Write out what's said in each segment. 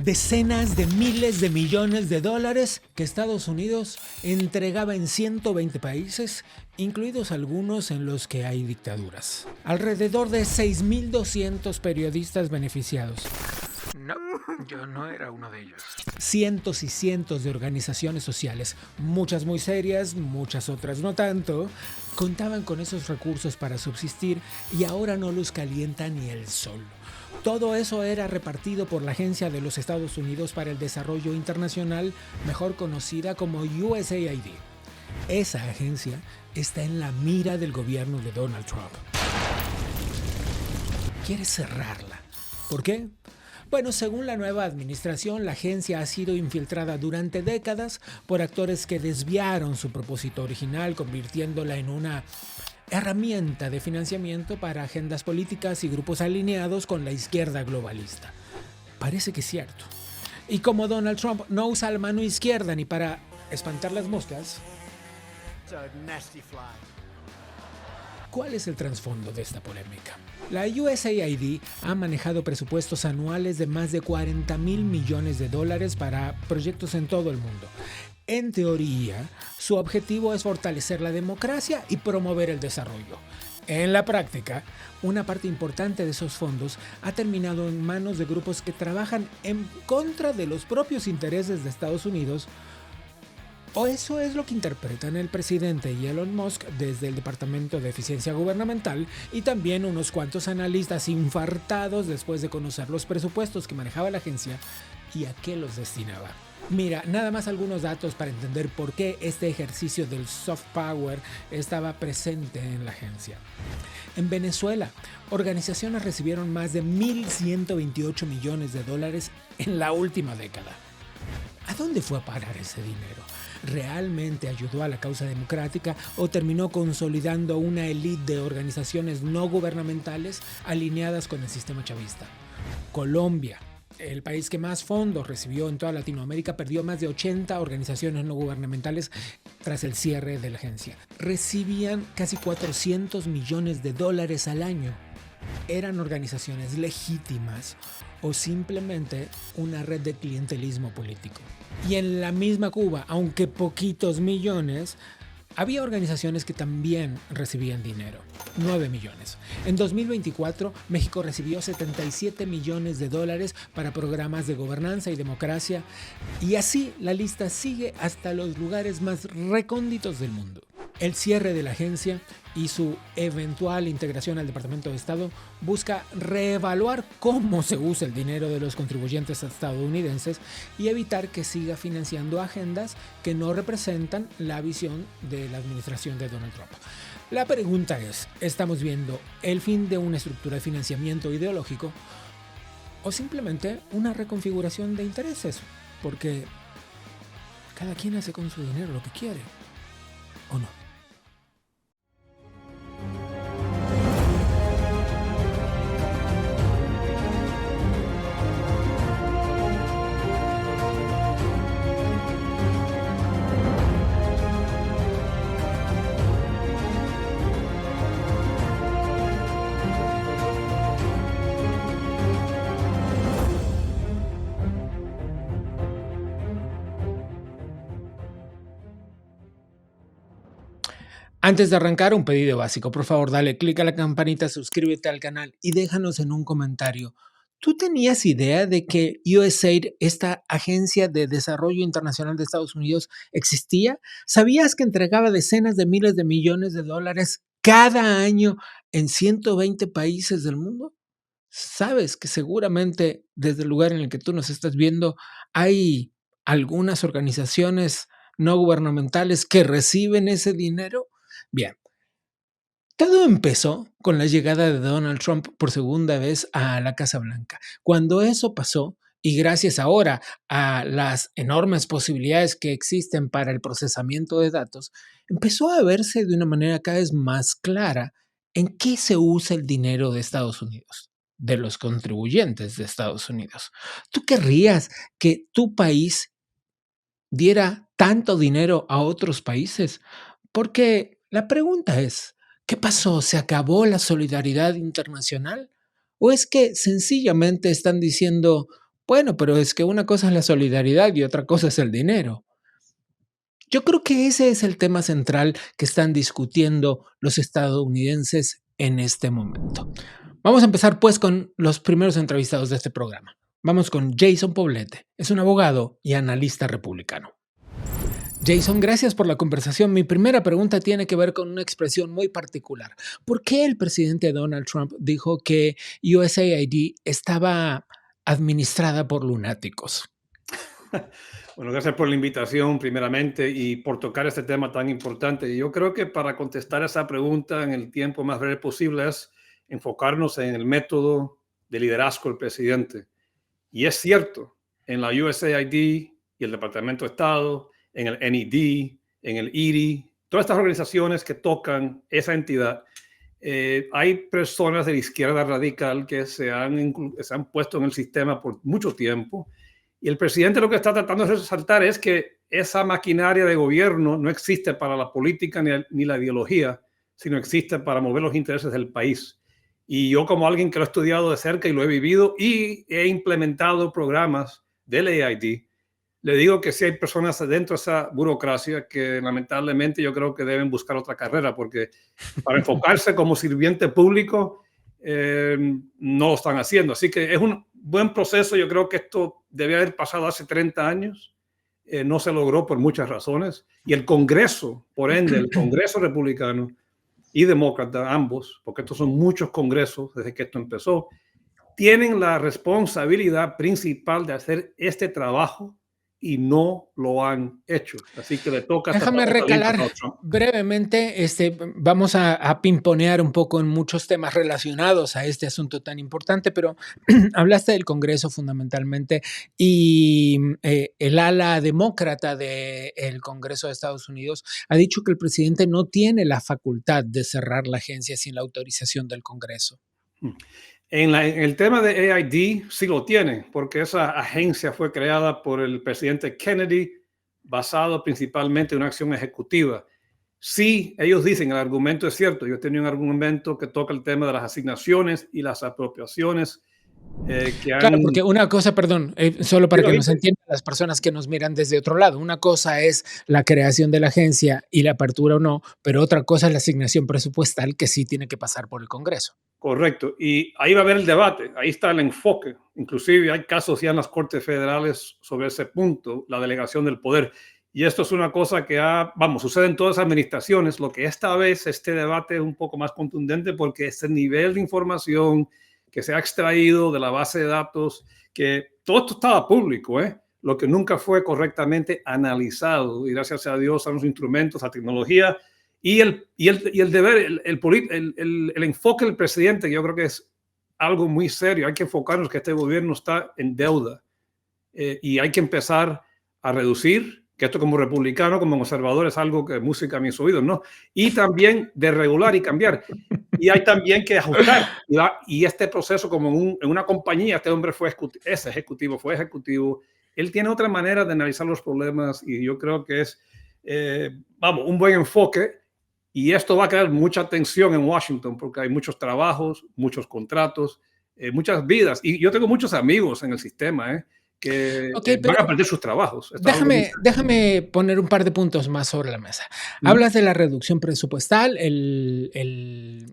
Decenas de miles de millones de dólares que Estados Unidos entregaba en 120 países, incluidos algunos en los que hay dictaduras. Alrededor de 6.200 periodistas beneficiados. No, yo no era uno de ellos. Cientos y cientos de organizaciones sociales, muchas muy serias, muchas otras no tanto, contaban con esos recursos para subsistir y ahora no los calienta ni el sol. Todo eso era repartido por la Agencia de los Estados Unidos para el Desarrollo Internacional, mejor conocida como USAID. Esa agencia está en la mira del gobierno de Donald Trump. Quiere cerrarla. ¿Por qué? Bueno, según la nueva administración, la agencia ha sido infiltrada durante décadas por actores que desviaron su propósito original, convirtiéndola en una herramienta de financiamiento para agendas políticas y grupos alineados con la izquierda globalista. Parece que es cierto. Y como Donald Trump no usa la mano izquierda ni para espantar las moscas, ¿cuál es el trasfondo de esta polémica? La USAID ha manejado presupuestos anuales de más de 40,000 millones de dólares para proyectos en todo el mundo. En teoría, su objetivo es fortalecer la democracia y promover el desarrollo. En la práctica, una parte importante de esos fondos ha terminado en manos de grupos que trabajan en contra de los propios intereses de Estados Unidos. O eso es lo que interpretan el presidente y Elon Musk desde el Departamento de Eficiencia Gubernamental y también unos cuantos analistas infartados después de conocer los presupuestos que manejaba la agencia y a qué los destinaba. Mira, nada más algunos datos para entender por qué este ejercicio del soft power estaba presente en la agencia. En Venezuela, organizaciones recibieron más de 1.128 millones de dólares en la última década. ¿A dónde fue a parar ese dinero? ¿Realmente ayudó a la causa democrática o terminó consolidando una élite de organizaciones no gubernamentales alineadas con el sistema chavista? Colombia, el país que más fondos recibió en toda Latinoamérica, perdió más de 80 organizaciones no gubernamentales tras el cierre de la agencia. Recibían casi 400 millones de dólares al año. ¿Eran organizaciones legítimas o simplemente una red de clientelismo político? Y en la misma Cuba, aunque poquitos millones, había organizaciones que también recibían dinero, 9 millones. En 2024, México recibió 77 millones de dólares para programas de gobernanza y democracia, y así la lista sigue hasta los lugares más recónditos del mundo. El cierre de la agencia y su eventual integración al Departamento de Estado busca reevaluar cómo se usa el dinero de los contribuyentes estadounidenses y evitar que siga financiando agendas que no representan la visión de la administración de Donald Trump. La pregunta es, ¿estamos viendo el fin de una estructura de financiamiento ideológico o simplemente una reconfiguración de intereses? Porque cada quien hace con su dinero lo que quiere, ¿o no? Antes de arrancar, un pedido básico. Por favor, dale click a la campanita, suscríbete al canal y déjanos en un comentario. ¿Tú tenías idea de que USAID, esta agencia de desarrollo internacional de Estados Unidos, existía? ¿Sabías que entregaba decenas de miles de millones de dólares cada año en 120 países del mundo? ¿Sabes que seguramente desde el lugar en el que tú nos estás viendo hay algunas organizaciones no gubernamentales que reciben ese dinero? Bien, todo empezó con la llegada de Donald Trump por segunda vez a la Casa Blanca. Cuando eso pasó, y gracias ahora a las enormes posibilidades que existen para el procesamiento de datos, empezó a verse de una manera cada vez más clara en qué se usa el dinero de Estados Unidos, de los contribuyentes de Estados Unidos. ¿Tú querrías que tu país diera tanto dinero a otros países? Porque la pregunta es, ¿qué pasó? ¿Se acabó la solidaridad internacional? ¿O es que sencillamente están diciendo, Bueno, pero es que una cosa es la solidaridad y otra cosa es el dinero. Yo creo que ese es el tema central que están discutiendo los estadounidenses en este momento. Vamos a empezar pues con los primeros entrevistados de este programa. Vamos con Jason Poblete. Es un abogado y analista republicano. Jason, gracias por la conversación. Mi primera pregunta tiene que ver con una expresión muy particular. ¿Por qué el presidente Donald Trump dijo que USAID estaba administrada por lunáticos? Bueno, gracias por la invitación, primeramente, y por tocar este tema tan importante. Yo creo que para contestar esa pregunta en el tiempo más breve posible es enfocarnos en el método de liderazgo del presidente. Y es cierto, en la USAID y el Departamento de Estado, en el NED, en el IRI, todas estas organizaciones que tocan esa entidad, hay personas de la izquierda radical que se han puesto en el sistema por mucho tiempo, y el presidente lo que está tratando de resaltar es que esa maquinaria de gobierno no existe para la política ni la ideología, sino existe para mover los intereses del país. Y yo, como alguien que lo he estudiado de cerca y lo he vivido y he implementado programas del AID, le digo que sí hay personas dentro de esa burocracia que lamentablemente yo creo que deben buscar otra carrera, porque para enfocarse como sirviente público no lo están haciendo. Así que es un buen proceso. Yo creo que esto debe haber pasado hace 30 años. No se logró por muchas razones. Y el Congreso, por ende, el Congreso republicano y demócrata, ambos, porque estos son muchos congresos desde que esto empezó, tienen la responsabilidad principal de hacer este trabajo y no lo han hecho. Así que le toca esta Déjame parte también a recalar Donald Trump. brevemente, vamos a pimponear un poco en muchos temas relacionados a este asunto tan importante, pero hablaste del Congreso fundamentalmente y el ala demócrata del Congreso de Estados Unidos ha dicho que el presidente no tiene la facultad de cerrar la agencia sin la autorización del Congreso. En el tema de AID sí lo tiene, porque esa agencia fue creada por el presidente Kennedy, basado principalmente en una acción ejecutiva. Sí, ellos dicen, el argumento es cierto. Yo tenía un argumento que toca el tema de las asignaciones y las apropiaciones que Claro, han... porque una cosa, perdón, solo para Digo, que nos entiendan las personas que nos miran desde otro lado, una cosa es la creación de la agencia y la apertura o no, pero otra cosa es la asignación presupuestal que sí tiene que pasar por el Congreso. correcto. Y ahí va a haber el debate, ahí está el enfoque. Inclusive hay casos ya en las Cortes Federales sobre ese punto, la delegación del poder. Y esto es una cosa que sucede en todas las administraciones. Lo que esta vez este debate es un poco más contundente porque ese nivel de información que se ha extraído de la base de datos, que todo esto estaba público, lo que nunca fue correctamente analizado. Y gracias a Dios a los instrumentos, a tecnología y el deber, el enfoque del presidente, yo creo que es algo muy serio. Hay que enfocarnos que este gobierno está en deuda y hay que empezar a reducir, que esto como republicano, como conservador, es algo que música a mis oídos, ¿no? Y también de regular y cambiar. Y hay también que ajustar. Y este proceso, como en una compañía, este hombre fue ejecutivo. Él tiene otra manera de analizar los problemas y yo creo que es, un buen enfoque. Y esto va a crear mucha tensión en Washington porque hay muchos trabajos, muchos contratos, muchas vidas. Y yo tengo muchos amigos en el sistema que Ok, van a pero perder sus trabajos. Esto es algo muy déjame poner un par de puntos más sobre la mesa. serio. Hablas de la reducción presupuestal, el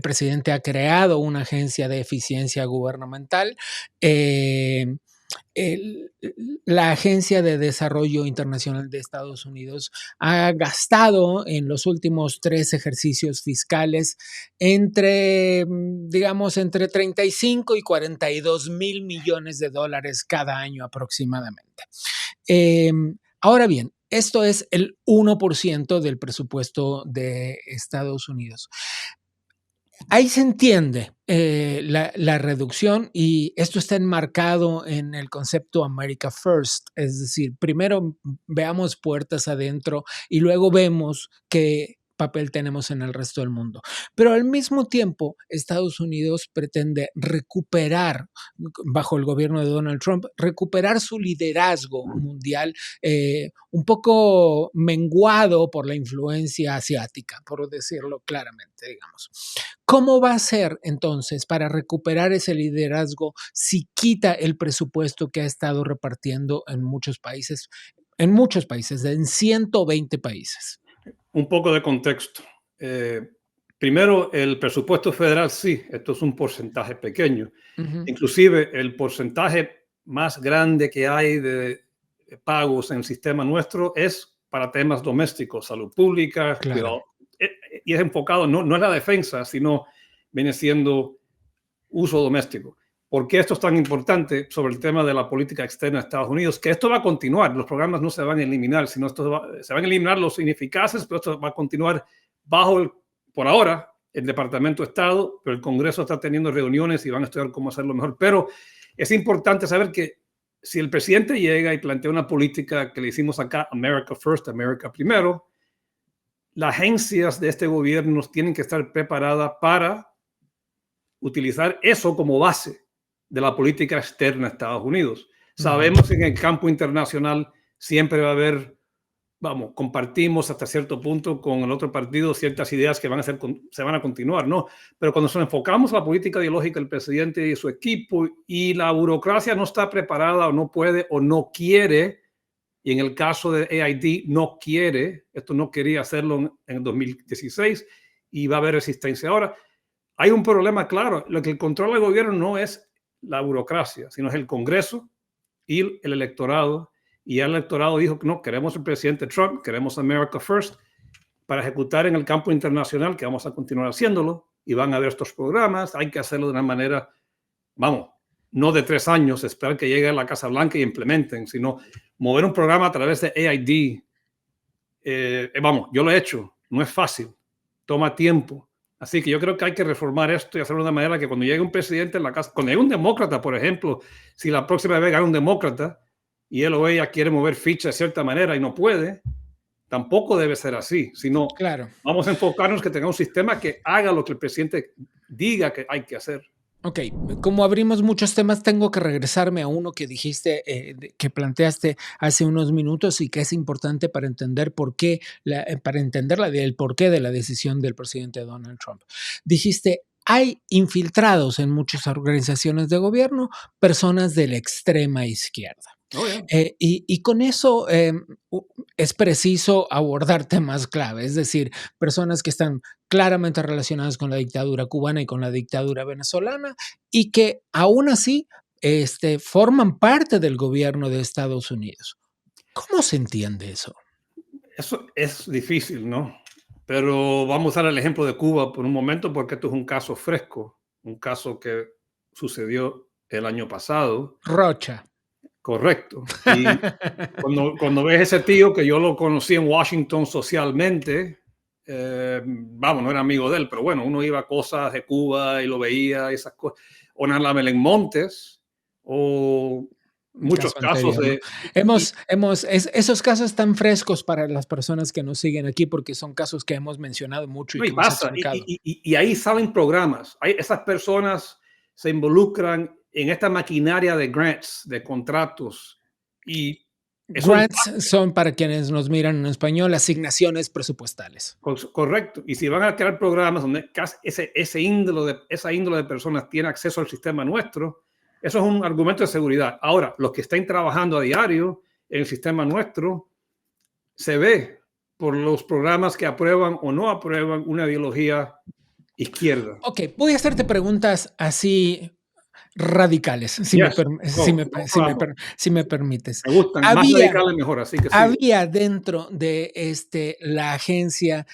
presidente ha creado una agencia de eficiencia gubernamental. eh, el- la Agencia de Desarrollo Internacional de Estados Unidos ha gastado en los últimos 3 ejercicios fiscales digamos, entre 35 y 42 mil millones de dólares cada año aproximadamente. Eh, Ahora bien, esto es el 1% del presupuesto de Estados Unidos. Ahí se entiende la reducción y esto está enmarcado en el concepto America First, es decir, primero veamos puertas adentro y luego vemos que papel tenemos en el resto del mundo. Pero al mismo tiempo, Estados Unidos pretende recuperar, bajo el gobierno de Donald Trump, recuperar su liderazgo mundial, un poco menguado por la influencia asiática, por decirlo claramente, digamos. ¿Cómo va a ser entonces para recuperar ese liderazgo si quita el presupuesto que ha estado repartiendo en 120 países? Un poco de contexto. Primero, el presupuesto federal, sí, esto es un porcentaje pequeño. Ujú. Inclusive el porcentaje más grande que hay de pagos en el sistema nuestro es para temas domésticos, salud pública, Claro. cuidado. Y es enfocado, no es la defensa, sino viene siendo uso doméstico. ¿Por qué esto es tan importante sobre el tema de la política externa de Estados Unidos? Que esto va a continuar, los programas no se van a eliminar, sino se van a eliminar los ineficaces, pero esto va a continuar por ahora, el Departamento de Estado, pero el Congreso está teniendo reuniones y van a estudiar cómo hacerlo mejor. Pero es importante saber que si el presidente llega y plantea una política que le hicimos acá, America First, America Primero, las agencias de este gobierno tienen que estar preparadas para utilizar eso como base de la política externa de Estados Unidos. Sabemos que en el campo internacional siempre va a haber, compartimos hasta cierto punto con el otro partido ciertas ideas que se van a continuar, ¿no? Pero cuando nos enfocamos a la política ideológica del presidente y su equipo y la burocracia no está preparada o no puede o no quiere, y en el caso de AID no quiere, esto no quería hacerlo en el 2016 y va a haber resistencia ahora. Hay un problema claro. Lo que el control del gobierno no es la burocracia, sino es el Congreso y el electorado. Y el electorado dijo que no, queremos el presidente Trump, queremos America First, para ejecutar en el campo internacional, que vamos a continuar haciéndolo, y van a haber estos programas. Hay que hacerlo de una manera, no de 3 años, esperar que llegue a la Casa Blanca y implementen, sino mover un programa a través de AID. Yo lo he hecho, no es fácil, toma tiempo. Así que yo creo que hay que reformar esto y hacerlo de una manera que cuando llegue un presidente en la casa, cuando llegue un demócrata, por ejemplo, si la próxima vez gana un demócrata y él o ella quiere mover ficha de cierta manera y no puede, tampoco debe ser así, sino Claro. vamos a enfocarnos que tenga un sistema que haga lo que el presidente diga que hay que hacer. Ok, como abrimos muchos temas, tengo que regresarme a uno que dijiste, que planteaste hace unos minutos y que es importante para entender el porqué de la decisión del presidente Donald Trump. Dijiste, hay infiltrados en muchas organizaciones de gobierno, personas de la extrema izquierda. Oh, yeah. Y con eso es preciso abordar temas clave, es decir, personas que están claramente relacionadas con la dictadura cubana y con la dictadura venezolana y que aún así forman parte del gobierno de Estados Unidos. ¿Cómo se entiende eso? Eso es difícil, ¿no? Pero vamos a dar el ejemplo de Cuba por un momento porque esto es un caso fresco, un caso que sucedió el año pasado. Rocha. Correcto. Y cuando ves ese tío que yo lo conocí en Washington socialmente, no era amigo de él, pero bueno, uno iba a cosas de Cuba y lo veía, y esas cosas. O Narla Melenmontes, o muchos casos anterior, ¿no? Esos casos tan frescos para las personas que nos siguen aquí, porque son casos que hemos mencionado mucho y no, que y hemos pasa, explicado. y ahí salen programas. Esas personas se involucran en esta maquinaria de grants, de contratos, y eso Grants son, para quienes nos miran en español, asignaciones presupuestales. correcto. Y si van a crear programas donde esa índole de personas tiene acceso al sistema nuestro, eso es un argumento de seguridad. Ahora, los que estén trabajando a diario en el sistema nuestro, se ve por los programas que aprueban o no aprueban una ideología izquierda. Ok, voy a hacerte preguntas así radicales, si me permites. Me gustan, más radicales mejor, así que sí. Había dentro de la agencia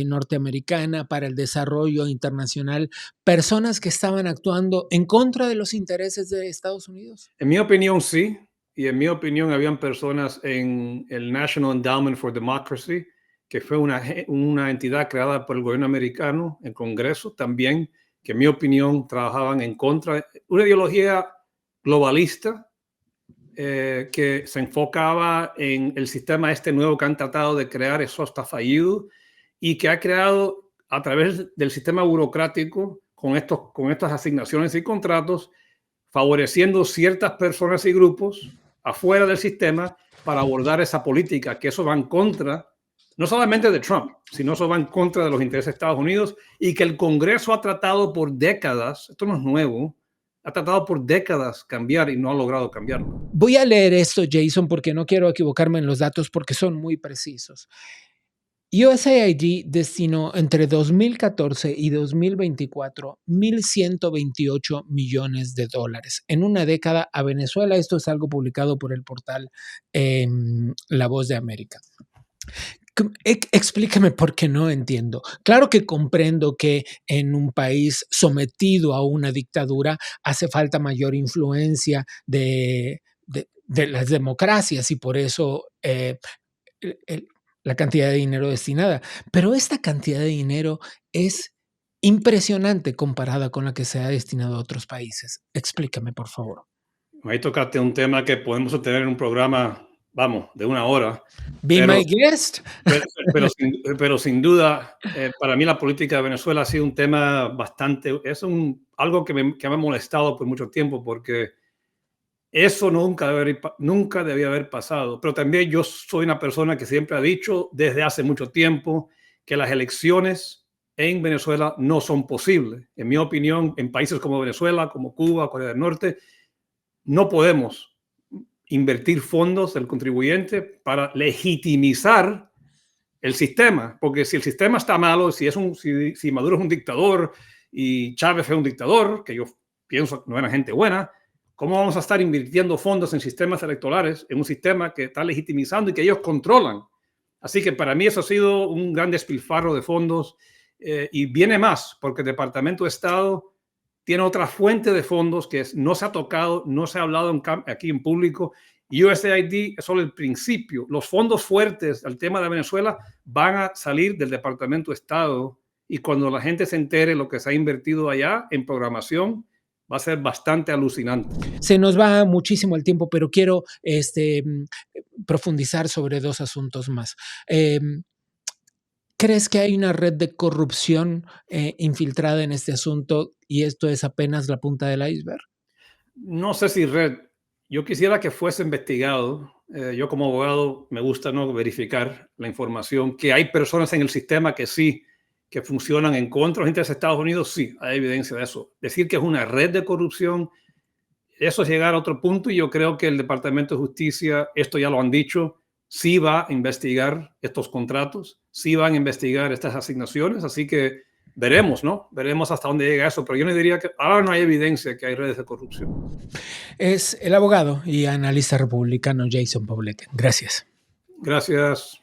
norteamericana para el desarrollo internacional personas que estaban actuando en contra de los intereses de Estados Unidos. En mi opinión, sí. Y en mi opinión, habían personas en el National Endowment for Democracy, que fue una entidad creada por el gobierno americano, el Congreso también, que en mi opinión trabajaban en contra de una ideología globalista que se enfocaba en el sistema nuevo que han tratado de crear. Eso está fallido. y que ha creado a través del sistema burocrático con estas asignaciones y contratos, favoreciendo ciertas personas y grupos afuera del sistema para abordar esa política, que eso va en contra, no solamente de Trump, sino eso va en contra de los intereses de Estados Unidos y que el Congreso ha tratado por décadas, esto no es nuevo, ha tratado por décadas cambiar y no ha logrado cambiarlo. Voy a leer esto, Jason, porque no quiero equivocarme en los datos porque son muy precisos. USAID destinó entre 2014 y 2024 $1,128 millones en una década a Venezuela. Esto es algo publicado por el portal La Voz de América. Explíqueme por qué no entiendo. Claro que comprendo que en un país sometido a una dictadura hace falta mayor influencia de las democracias y por eso la cantidad de dinero destinada. Pero esta cantidad de dinero es impresionante comparada con la que se ha destinado a otros países. Explícame, por favor. Ahí tocaste un tema que podemos tener en un programa, vamos, de 1 hora. Be my guest. Pero sin duda, para mí la política de Venezuela ha sido un tema bastante, algo que me ha molestado por mucho tiempo, porque eso nunca debía haber pasado. Pero también yo soy una persona que siempre ha dicho desde hace mucho tiempo que las elecciones en Venezuela no son posibles. En mi opinión, en países como Venezuela, como Cuba, Corea del Norte, no podemos invertir fondos del contribuyente para legitimizar el sistema, porque si el sistema está malo, si Maduro es un dictador y Chávez es un dictador, que yo pienso no era gente buena, ¿cómo vamos a estar invirtiendo fondos en sistemas electorales, en un sistema que está legitimizando y que ellos controlan? Así que para mí eso ha sido un gran despilfarro de fondos y viene más, porque el Departamento de Estado tiene otra fuente de fondos que no se ha tocado, no se ha hablado aquí en público. USAID es solo el principio. Los fondos fuertes al tema de Venezuela van a salir del Departamento de Estado y cuando la gente se entere lo que se ha invertido allá en programación, va a ser bastante alucinante. Se nos va muchísimo el tiempo, pero quiero profundizar sobre 2 asuntos más. ¿Crees que hay una red de corrupción infiltrada en este asunto y esto es apenas la punta del iceberg? No sé si red. Yo quisiera que fuese investigado. Yo como abogado me gusta no verificar la información, que hay personas en el sistema que sí, que funcionan en contra de los intereses de Estados Unidos, sí, hay evidencia de eso. Decir que es una red de corrupción, eso es llegar a otro punto y yo creo que el Departamento de Justicia, esto ya lo han dicho, sí va a investigar estos contratos, sí van a investigar estas asignaciones, así que veremos, ¿no? Veremos hasta dónde llega eso, pero yo no diría que ahora no hay evidencia que hay redes de corrupción. Es el abogado y analista republicano Jason Poblete. Gracias. Gracias.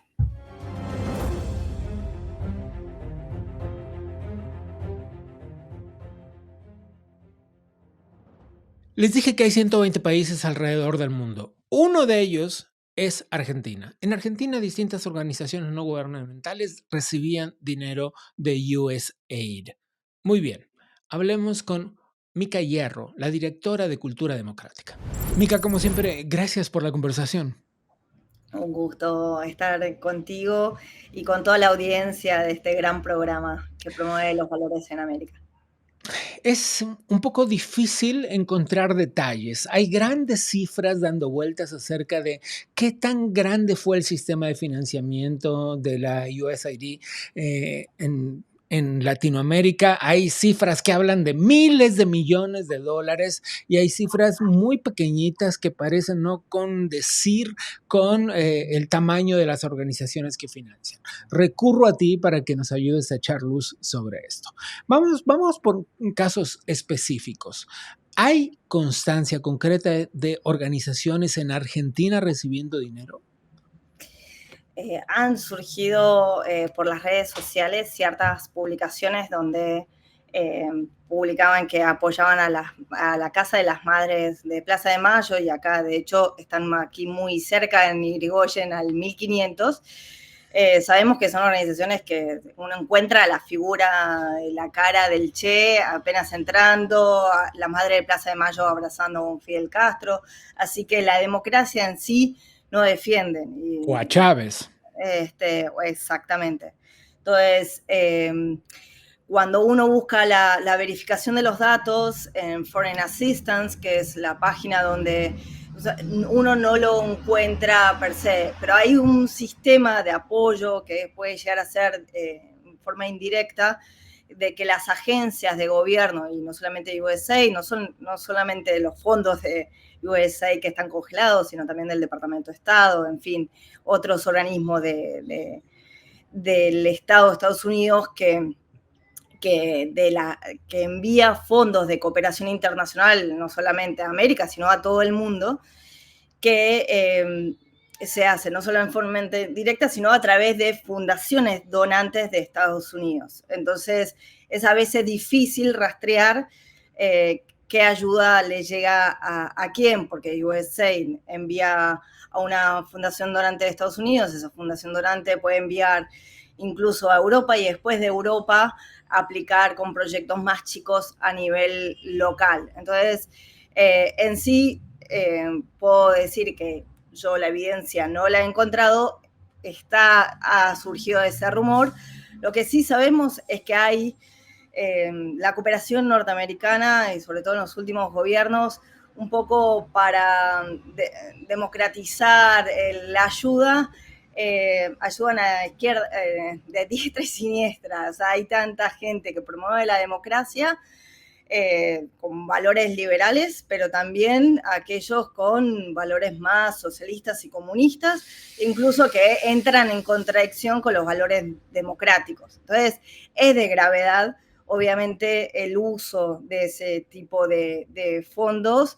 Les dije que hay 120 países alrededor del mundo. Uno de ellos es Argentina. En Argentina, distintas organizaciones no gubernamentales recibían dinero de USAID. Muy bien, hablemos con Mica Hierro, la directora de Cultura Democrática. Mica, como siempre, gracias por la conversación. Un gusto estar contigo y con toda la audiencia de este gran programa que promueve los valores en América. Es un poco difícil encontrar detalles. Hay grandes cifras dando vueltas acerca de qué tan grande fue el sistema de financiamiento de la USAID en Latinoamérica. Hay cifras que hablan de miles de millones de dólares y hay cifras muy pequeñitas que parecen no condecir con el tamaño de las organizaciones que financian. Recurro a ti para que nos ayudes a echar luz sobre esto. Vamos por casos específicos. ¿Hay constancia concreta de organizaciones en Argentina recibiendo dinero? Han surgido por las redes sociales ciertas publicaciones donde publicaban que apoyaban a la Casa de las Madres de Plaza de Mayo y acá, de hecho, están aquí muy cerca en Irigoyen al 1500. Sabemos que son organizaciones que uno encuentra la figura, la cara del Che apenas entrando, la Madre de Plaza de Mayo abrazando a un Fidel Castro, así que la democracia en sí no defienden. O a Chávez. Exactamente. Entonces, cuando uno busca la verificación de los datos en Foreign Assistance, que es la página donde uno no lo encuentra per se, pero hay un sistema de apoyo que puede llegar a ser en forma indirecta, de que las agencias de gobierno, y no solamente USAID, no solamente los fondos de USAID que están congelados, sino también del Departamento de Estado, en fin, otros organismos del Estado de Estados Unidos que envía fondos de cooperación internacional, no solamente a América, sino a todo el mundo, que se hace no solo en forma directa, sino a través de fundaciones donantes de Estados Unidos. Entonces, es a veces difícil rastrear qué ayuda le llega a quién, porque USAID envía a una fundación donante de Estados Unidos, esa fundación donante puede enviar incluso a Europa y después de Europa aplicar con proyectos más chicos a nivel local. Entonces, en sí, puedo decir que yo la evidencia no la he encontrado, ha surgido ese rumor. Lo que sí sabemos es que hay la cooperación norteamericana, y sobre todo en los últimos gobiernos, un poco para democratizar la ayuda, ayudan a izquierda, de diestra y siniestra. O sea, hay tanta gente que promueve la democracia con valores liberales, pero también aquellos con valores más socialistas y comunistas, incluso que entran en contradicción con los valores democráticos. Entonces, es de gravedad, obviamente, el uso de ese tipo de fondos,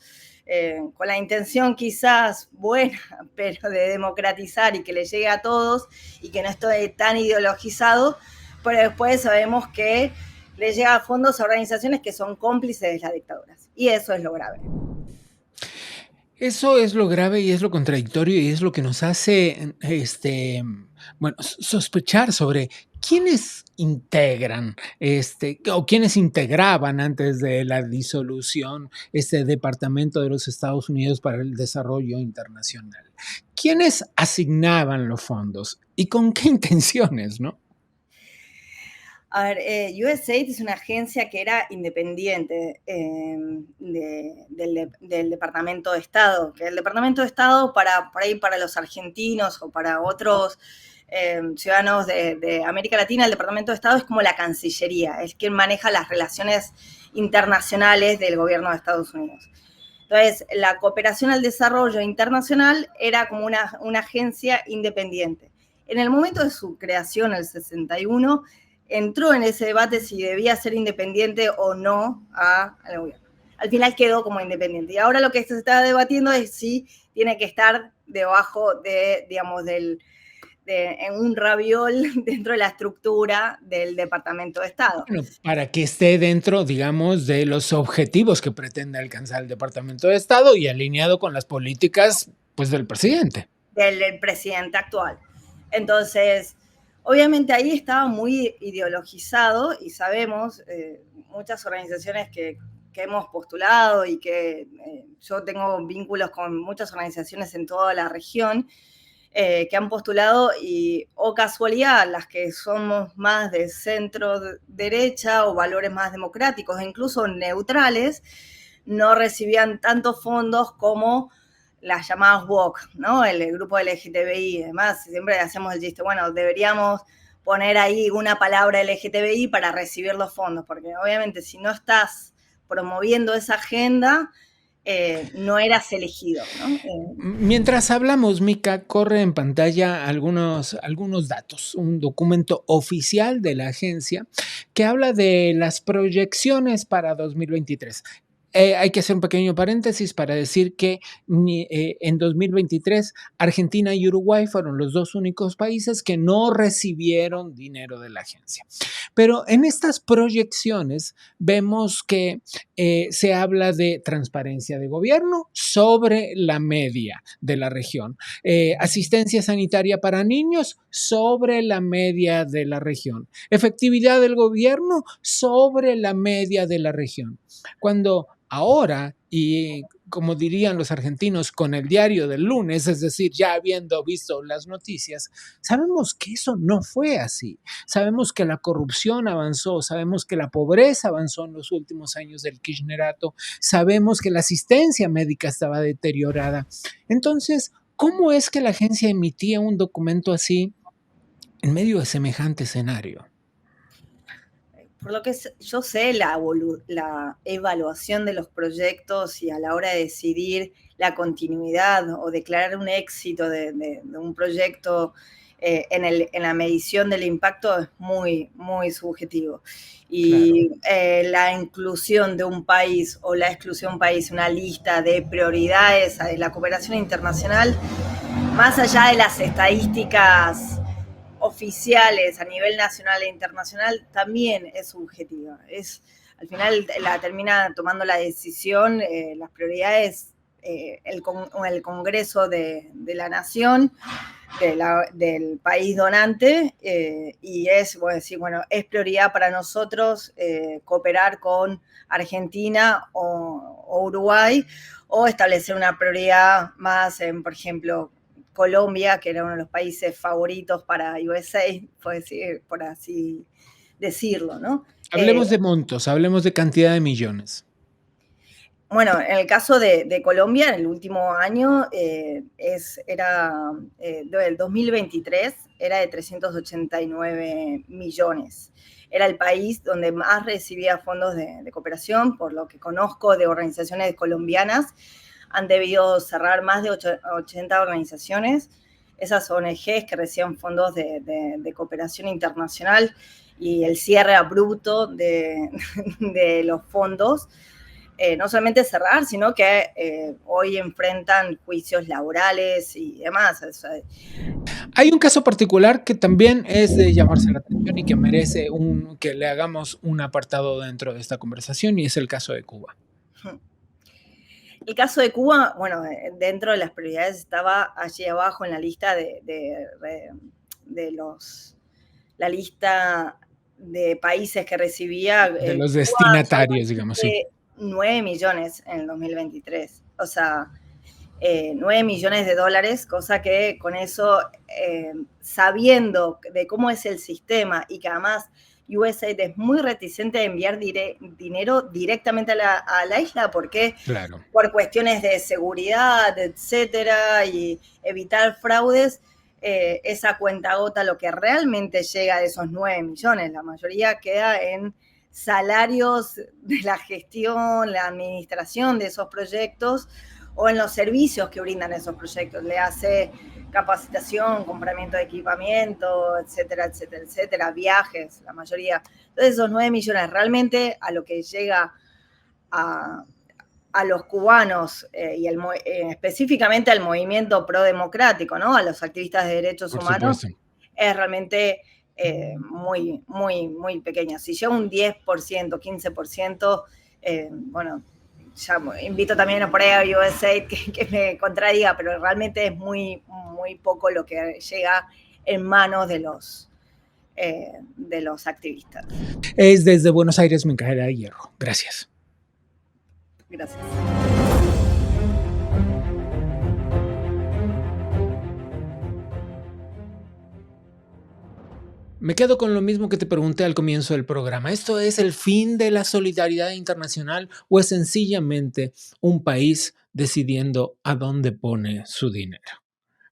con la intención quizás buena, pero de democratizar y que le llegue a todos y que no esté tan ideologizado, pero después sabemos que le llega fondos a organizaciones que son cómplices de las dictaduras. Y eso es lo grave. Eso es lo grave y es lo contradictorio y es lo que nos hace, sospechar sobre quiénes integran, o quiénes integraban antes de la disolución este Departamento de los Estados Unidos para el Desarrollo Internacional. ¿Quiénes asignaban los fondos y con qué intenciones, no? A ver, USAID es una agencia que era independiente del Departamento de Estado, que el Departamento de Estado para los argentinos o para otros ciudadanos de América Latina, el Departamento de Estado es como la Cancillería, es quien maneja las relaciones internacionales del gobierno de Estados Unidos. Entonces, la cooperación al desarrollo internacional era como una agencia independiente. En el momento de su creación, el 61, entró en ese debate si debía ser independiente o no al gobierno. Al final quedó como independiente. Y ahora lo que se está debatiendo es si tiene que estar debajo en un raviol dentro de la estructura del Departamento de Estado. Bueno, para que esté dentro, digamos, de los objetivos que pretende alcanzar el Departamento de Estado y alineado con las políticas, pues, del presidente. Del presidente actual. Entonces, obviamente ahí estaba muy ideologizado y sabemos, muchas organizaciones que hemos postulado y que yo tengo vínculos con muchas organizaciones en toda la región que han postulado y, o casualidad, las que somos más de centro derecha o valores más democráticos e incluso neutrales, no recibían tantos fondos como las llamadas woke, ¿no? El grupo LGTBI. Además, siempre hacemos el chiste, bueno, deberíamos poner ahí una palabra LGTBI para recibir los fondos, porque obviamente si no estás promoviendo esa agenda, no eras elegido, ¿no? Mientras hablamos, Mica, corre en pantalla algunos datos, un documento oficial de la agencia que habla de las proyecciones para 2023. Hay que hacer un pequeño paréntesis para decir que en 2023 Argentina y Uruguay fueron los dos únicos países que no recibieron dinero de la agencia. Pero en estas proyecciones vemos que se habla de transparencia de gobierno sobre la media de la región, asistencia sanitaria para niños sobre la media de la región, efectividad del gobierno sobre la media de la región. Cuando Ahora, y como dirían los argentinos, con el diario del lunes, es decir, ya habiendo visto las noticias, sabemos que eso no fue así. Sabemos que la corrupción avanzó, sabemos que la pobreza avanzó en los últimos años del kirchnerato, sabemos que la asistencia médica estaba deteriorada. Entonces, ¿cómo es que la agencia emitía un documento así en medio de semejante escenario? Por lo que yo sé, la evaluación de los proyectos y a la hora de decidir la continuidad o declarar un éxito de un proyecto en la medición del impacto es muy, muy subjetivo. Y la inclusión de un país o la exclusión de un país, una lista de prioridades de la cooperación internacional, más allá de las estadísticas oficiales a nivel nacional e internacional, también es subjetiva. Al final la termina tomando la decisión, las prioridades, el Congreso de la Nación, del país donante, y es prioridad para nosotros cooperar con Argentina o Uruguay, o establecer una prioridad más en, por ejemplo, Colombia, que era uno de los países favoritos para USA, por así decirlo, ¿no? Hablemos de montos, hablemos de cantidad de millones. Bueno, en el caso de Colombia, en el último año, del 2023, era de 389 millones. Era el país donde más recibía fondos de cooperación, por lo que conozco de organizaciones colombianas. Han debido cerrar más de 80 organizaciones, esas ONGs que reciben fondos de cooperación internacional, y el cierre abrupto de los fondos, no solamente cerrar, sino que hoy enfrentan juicios laborales y demás. Hay un caso particular que también es de llamarse la atención y que merece que le hagamos un apartado dentro de esta conversación, y es el caso de Cuba. El caso de Cuba, bueno, dentro de las prioridades estaba allí abajo en la lista la lista de países que recibía. De los destinatarios, digamos, sí. 9 millones en el 2023. O sea, $9 millones, cosa que con eso, sabiendo de cómo es el sistema y que además USAID es muy reticente de enviar dinero directamente a la isla, porque por cuestiones de seguridad, etcétera, y evitar fraudes, esa cuentagota, lo que realmente llega de esos 9 millones, la mayoría queda en salarios de la gestión, la administración de esos proyectos, o en los servicios que brindan esos proyectos, le hace capacitación, compramiento de equipamiento, etcétera, etcétera, etcétera, viajes, la mayoría. Entonces, esos 9 millones realmente a lo que llega a los cubanos, y específicamente al movimiento pro-democrático, ¿no? A los activistas de derechos humanos, es realmente muy, muy, muy pequeño. Si llega un 10%, 15%, bueno, ya invito también por ahí a USAID que me contradiga, pero realmente es muy, muy poco lo que llega en manos de los activistas. Es desde Buenos Aires, Micaela Hierro. Gracias. Gracias. Me quedo con lo mismo que te pregunté al comienzo del programa. ¿Esto es el fin de la solidaridad internacional o es sencillamente un país decidiendo a dónde pone su dinero?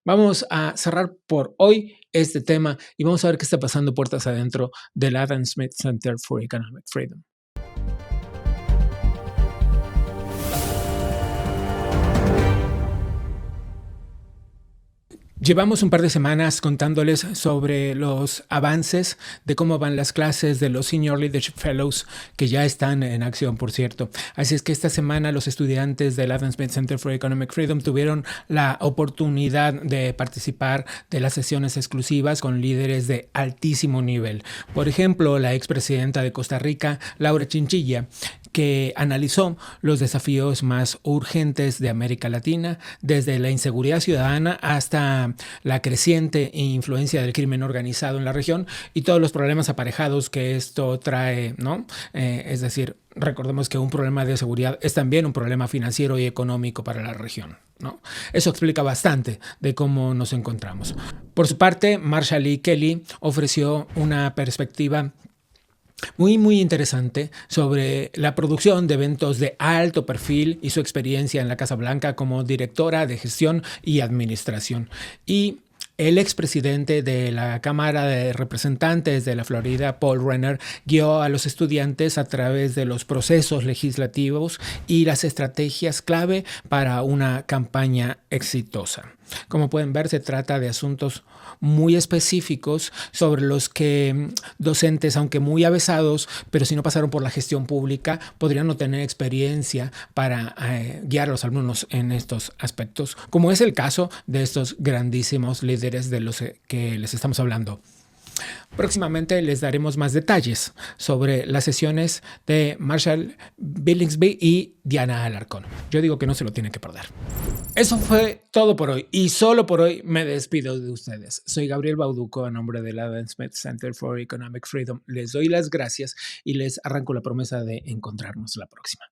Vamos a cerrar por hoy este tema y vamos a ver qué está pasando puertas adentro del Adam Smith Center for Economic Freedom. Llevamos un par de semanas contándoles sobre los avances de cómo van las clases de los Senior Leadership Fellows, que ya están en acción, por cierto. Así es que esta semana los estudiantes del Adam Smith Center for Economic Freedom tuvieron la oportunidad de participar de las sesiones exclusivas con líderes de altísimo nivel. Por ejemplo, la expresidenta de Costa Rica, Laura Chinchilla, que analizó los desafíos más urgentes de América Latina, desde la inseguridad ciudadana hasta la creciente influencia del crimen organizado en la región y todos los problemas aparejados que esto trae, ¿no? Es decir, recordemos que un problema de seguridad es también un problema financiero y económico para la región, ¿no? Eso explica bastante de cómo nos encontramos. Por su parte, Marshall E. Kelly ofreció una perspectiva muy interesante sobre la producción de eventos de alto perfil y su experiencia en la Casa Blanca como directora de gestión y administración. Y el expresidente de la Cámara de Representantes de la Florida, Paul Renner, guió a los estudiantes a través de los procesos legislativos y las estrategias clave para una campaña exitosa. Como pueden ver, se trata de asuntos muy específicos sobre los que docentes, aunque muy avesados, pero si no pasaron por la gestión pública, podrían no tener experiencia para guiar a los alumnos en estos aspectos, como es el caso de estos grandísimos líderes de los que les estamos hablando. Próximamente les daremos más detalles sobre las sesiones de Marshall Billingsby y Diana Alarcón. Yo digo que no se lo tienen que perder. Eso fue todo por hoy y solo por hoy me despido de ustedes. Soy Gabriel Bauducco a nombre del Adam Smith Center for Economic Freedom. Les doy las gracias y les arranco la promesa de encontrarnos la próxima.